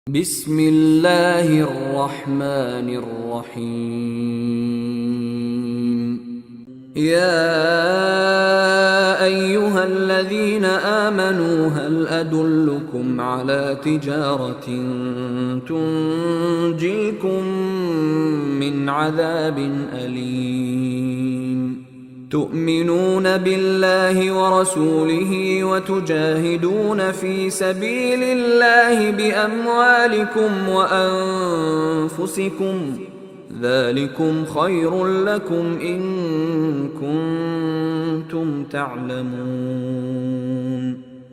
Bismillahirrahmanirrahim. Ya ayyuhalladzina amanu hal adullukum ala tijaratin tunjikum min adzabin alim. Tu'minuna billahi wa rasulihi wa tujahiduna fi sabilillahi bi amwalikum wa anfusikum. Dzalikum khairul lakum in kuntum ta'lamun.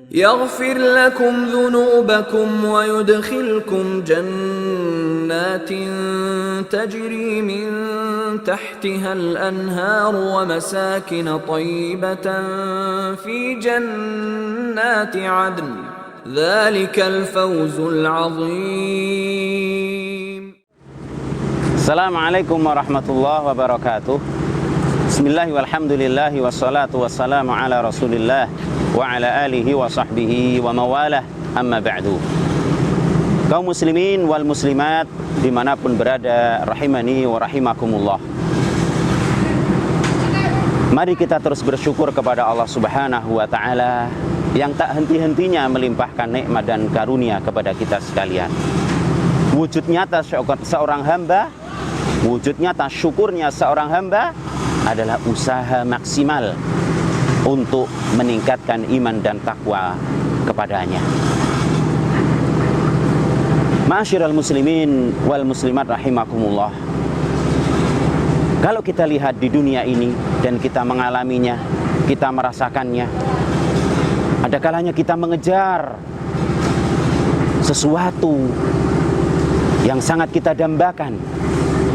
Yaghfir lakum dhunubakum wa yudkhilkum jannatin tajri min tahtiha al-anhar wa masakin tayyibatan fi jannati 'adn. Dzalikal fawzul 'azim. Assalamualaikum warahmatullahi wabarakatuh. Bismillah walhamdulillah wassalatu wassalamu ala rasulillah wa ala alihi wa sahbihi wa mawalah, amma ba'du. Kaum muslimin wal muslimat dimanapun berada, rahimani wa rahimakumullah. Mari kita terus bersyukur kepada Allah subhanahu wa ta'ala yang tak henti-hentinya melimpahkan nikmat dan karunia kepada kita sekalian. Wujud nyata seorang hamba, wujud nyata syukurnya seorang hamba adalah usaha maksimal untuk meningkatkan iman dan takwa kepadanya. Ma'asyiral muslimin wal muslimat rahimakumullah. Kalau kita lihat di dunia ini dan kita mengalaminya, kita merasakannya, ada kalanya kita mengejar sesuatu yang sangat kita dambakan,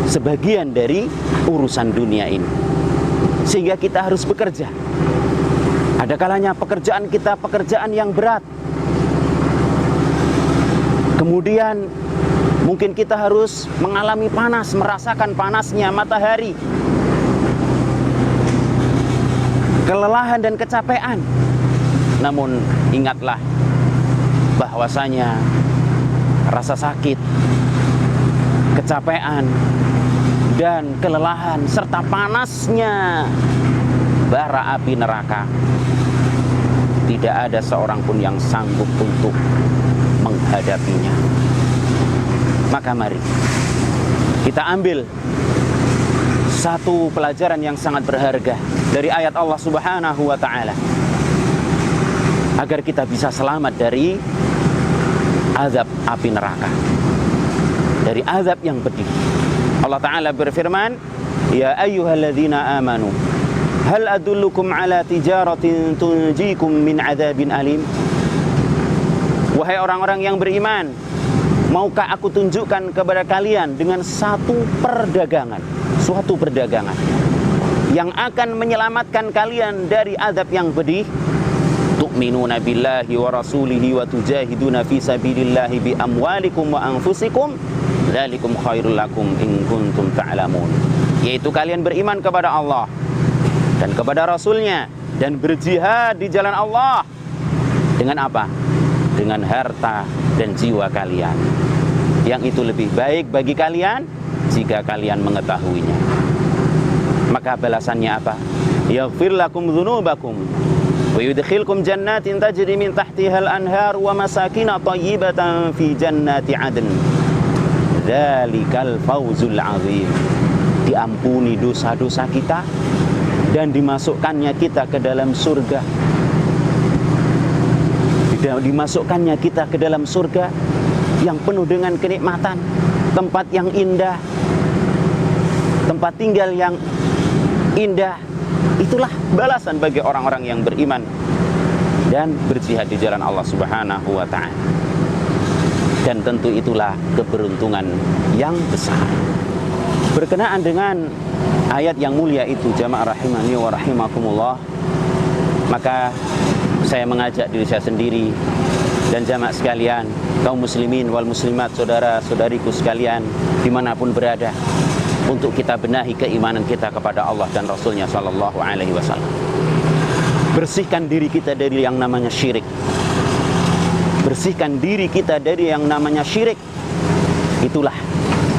sebagian dari urusan dunia ini, sehingga kita harus bekerja. Ada kalanya pekerjaan kita pekerjaan yang berat, kemudian mungkin kita harus mengalami panas, merasakan panasnya matahari, kelelahan dan kecapean. Namun ingatlah bahwasanya rasa sakit, kecapean, dan kelelahan serta panasnya bara api neraka, tidak ada seorang pun yang sanggup untuk menghadapinya. Maka mari kita ambil satu pelajaran yang sangat berharga dari ayat Allah subhanahu wa ta'ala, agar kita bisa selamat dari azab api neraka, dari azab yang pedih. Allah Ta'ala berfirman, Ya ayyuhalladzina amanu hal adullukum ala tijaratin tunjikum min adzabin alim. Wahai orang-orang yang beriman, maukah aku tunjukkan kepada kalian dengan suatu perdagangan yang akan menyelamatkan kalian dari azab yang pedih. Tu'minuna billahi wa rasulihi wa tujahiduna fi sabilillahi bi amwalikum wa anfusikum. Dzalikum khairul lakum in kuntum ta'lamun. Yaitu kalian beriman kepada Allah dan kepada Rasulnya dan berjihad di jalan Allah. Dengan apa? Dengan harta dan jiwa kalian. Yang itu lebih baik bagi kalian jika kalian mengetahuinya. Maka balasannya apa? Yaghfir lakum dzunubakum wa yudkhilkum jannatin tajri min tahtiha al-anhar wa masakin tayyibatan fi jannati 'adn. Dzalikal fawzul 'azim. Diampuni dosa-dosa kita dan dimasukkannya kita ke dalam surga. Dimasukkannya kita ke dalam surga yang penuh dengan kenikmatan, tempat yang indah, tempat tinggal yang indah. Itulah balasan bagi orang-orang yang beriman dan berjihad di jalan Allah subhanahu wa ta'ala. Dan tentu itulah keberuntungan yang besar. Berkenaan dengan ayat yang mulia itu, jamaah rahimani wa rahimakumullah, maka saya mengajak diri saya sendiri dan jamaah sekalian, kaum muslimin wal muslimat, saudara-saudariku sekalian dimanapun berada, untuk kita benahi keimanan kita kepada Allah dan Rasulnya sallallahu alaihi wasallam. Bersihkan diri kita dari yang namanya syirik. bersihkan diri kita dari yang namanya syirik. Itulah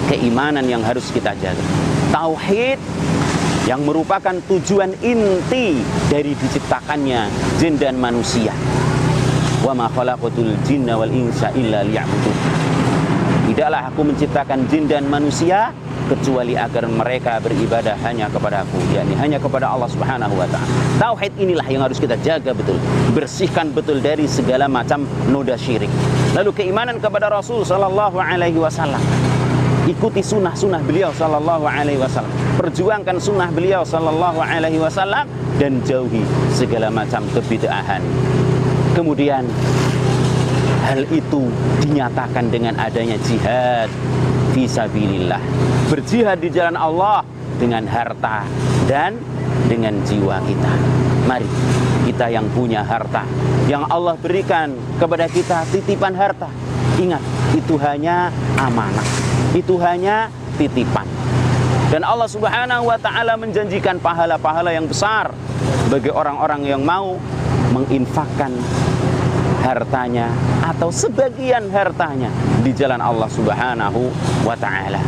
keimanan yang harus kita jaga. Tauhid yang merupakan tujuan inti dari diciptakannya jin dan manusia. Wa ma khalaqatul jinna wal insa illa liya'budun. Tidaklah aku menciptakan jin dan manusia kecuali agar mereka beribadah hanya kepada aku, yakni hanya kepada Allah Subhanahu wa ta'ala. Tauhid inilah yang harus kita jaga betul, bersihkan betul dari segala macam noda syirik. Lalu keimanan kepada Rasul sallallahu alaihi wasallam. Ikuti sunnah-sunnah beliau sallallahu alaihi wasallam. Perjuangkan sunnah beliau sallallahu alaihi wasallam dan jauhi segala macam kebid'ahan. Kemudian hal itu dinyatakan dengan adanya jihad fisabilillah, berjihad di jalan Allah dengan harta dan dengan jiwa kita. Mari kita yang punya harta, yang Allah berikan kepada kita titipan harta, ingat itu hanya amanah, itu hanya titipan. Dan Allah Subhanahu wa ta'ala menjanjikan pahala-pahala yang besar bagi orang-orang yang mau menginfakkan hartanya atau sebagian hartanya di jalan Allah Subhanahu wa ta'ala.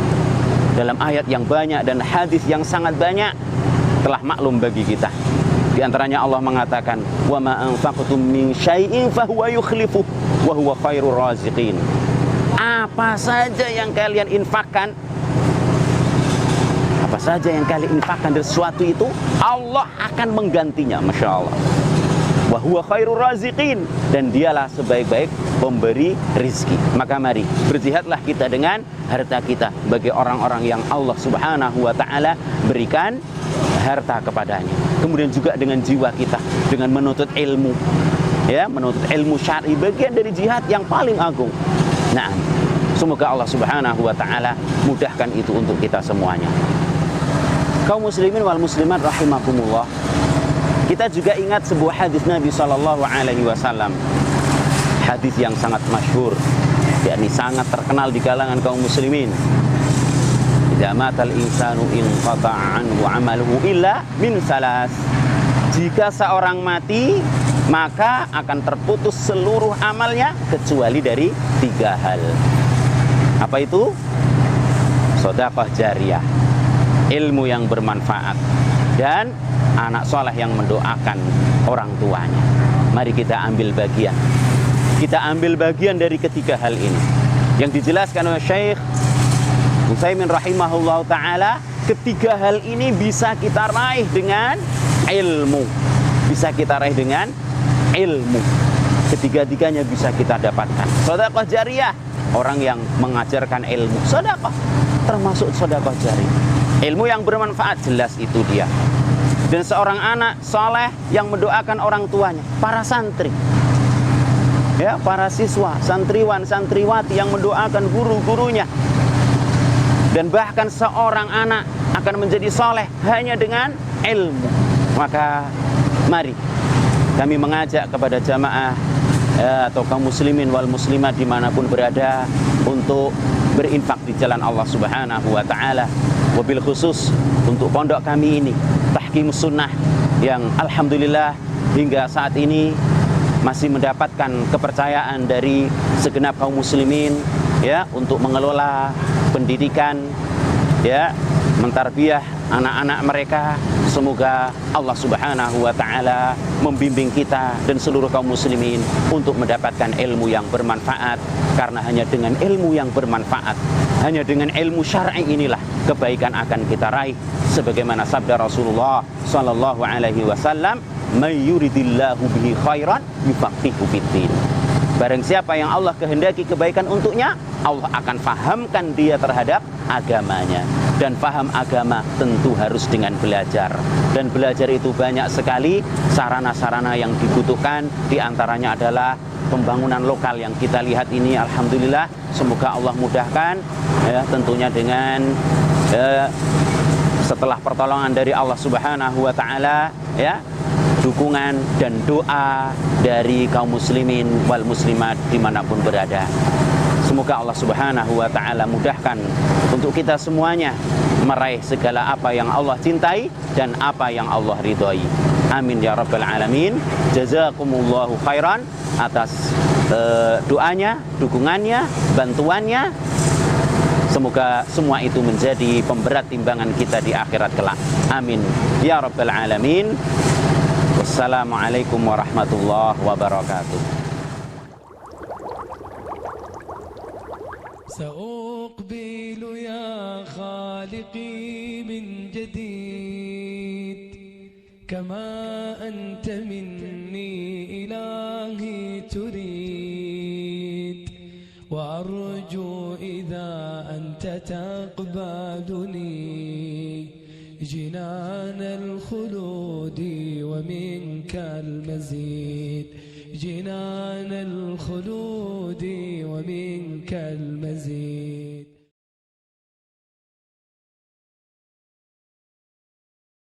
Dalam ayat yang banyak dan hadis yang sangat banyak telah maklum bagi kita. Di antaranya Allah mengatakan, "Wa ma anfaqtum min syai'in fahuwa yukhlifu wa huwa khairur raziqin." Apa saja yang kalian infakkan, apa saja yang kalian infakkan dari sesuatu itu, Allah akan menggantinya, Masya Allah. Wa huwa khairur raziqin, dan dialah sebaik-baik pemberi rizki. Maka mari berjihadlah kita dengan harta kita bagi orang-orang yang Allah Subhanahu wa ta'ala berikan harta kepadanya. Kemudian juga dengan jiwa kita, dengan menuntut ilmu, ya, menuntut ilmu syar'i, bagian dari jihad yang paling agung. Nah, semoga Allah Subhanahu wa ta'ala mudahkan itu untuk kita semuanya. Kaum muslimin wal muslimat rahimakumullah, kita juga ingat sebuah hadis Nabi sallallahu alaihi wasallam. Hadis yang sangat masyhur, yakni sangat terkenal di kalangan kaum muslimin. Idza matal insanu inqata'a anhu 'amaluhu illa min salas. Jika seorang mati, maka akan terputus seluruh amalnya kecuali dari 3 hal. Apa itu? Sedekah jariyah, ilmu yang bermanfaat, dan anak soleh yang mendoakan orang tuanya. Mari kita ambil bagian. Kita ambil bagian dari ketiga hal ini yang dijelaskan oleh Syekh Utsaimin rahimahullah ta'ala. Ketiga hal ini bisa kita raih dengan ilmu, bisa kita raih dengan ilmu. Ketiga-tiganya bisa kita dapatkan. Sedekah jariyah, orang yang mengajarkan ilmu, sedekah termasuk sedekah jariyah. Ilmu yang bermanfaat, jelas itu dia. Dan seorang anak soleh yang mendoakan orang tuanya, para santri, ya, para siswa, santriwan, santriwati yang mendoakan guru-gurunya. Dan bahkan seorang anak akan menjadi soleh hanya dengan ilmu. Maka mari kami mengajak kepada jamaah atau kaum muslimin wal muslimat dimanapun berada untuk berinfak di jalan Allah Subhanahu wa ta'ala. Wabil khusus untuk pondok kami ini, Tahkimus Sunnah, yang alhamdulillah hingga saat ini masih mendapatkan kepercayaan dari segenap kaum muslimin, ya, untuk mengelola pendidikan, ya, mentarbiyah anak-anak mereka. Semoga Allah Subhanahu wa ta'ala membimbing kita dan seluruh kaum muslimin untuk mendapatkan ilmu yang bermanfaat, karena hanya dengan ilmu yang bermanfaat, hanya dengan ilmu syar'i inilah kebaikan akan kita raih, sebagaimana sabda Rasulullah sallallahu alaihi wasallam, "May yuridillahu bihi khairan yufaqihu fiddin." Barang siapa yang Allah kehendaki kebaikan untuknya, Allah akan fahamkan dia terhadap agamanya. Dan faham agama tentu harus dengan belajar. Dan belajar itu banyak sekali sarana-sarana yang dibutuhkan. Di antaranya adalah pembangunan lokal yang kita lihat ini, alhamdulillah. Semoga Allah mudahkan, ya, tentunya dengan setelah pertolongan dari Allah Subhanahu wa ta'ala, ya, dukungan dan doa dari kaum muslimin wal muslimat dimanapun berada. Semoga Allah Subhanahu wa ta'ala mudahkan untuk kita semuanya meraih segala apa yang Allah cintai dan apa yang Allah ridhoi. Amin ya rabbal alamin. Jazakumullahu khairan atas doanya, dukungannya, bantuannya. Semoga semua itu menjadi pemberat timbangan kita di akhirat kelak. Amin ya rabbal alamin. Wassalamualaikum warahmatullahi wabarakatuh. سأقبل يا خالقي من جديد كما أنت مني إلهي تريد وأرجو إذا أنت تقبلني جنان الخلود ومنك المزيد جنان الخلود ومنك المزيد